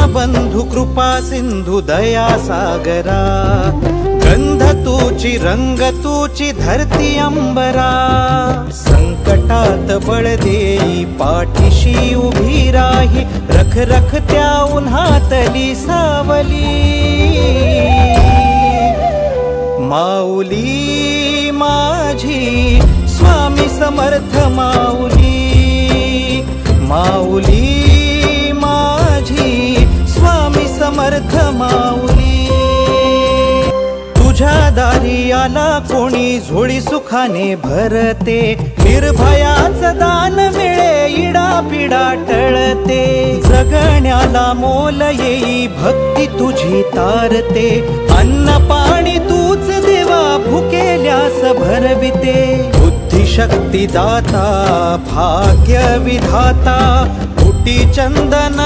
दीनबंधु कृपा सिंधु दया सागरा, गंध तूची रंग तूची धरती अंबरा, संकटात बळ देई पाठीशी उभी राही, रख रख त्या उन्हातली सावली। माऊली माझी स्वामी समर्थ माऊली, माऊली माझी स्वामी समर्थ माऊली। तुझ्या दारी आला कोणी झोळी सुखाने भरते, निर्भयाचं दान मिळे इडा पिडा टळते, जगण्याला मोल येई भक्ती तुझी तारते, अन्न पाणी तूच देवा भुकेल्यास भरविते, बुद्धिशक्ती दाता भाग्य विधाता, कोटी चंदन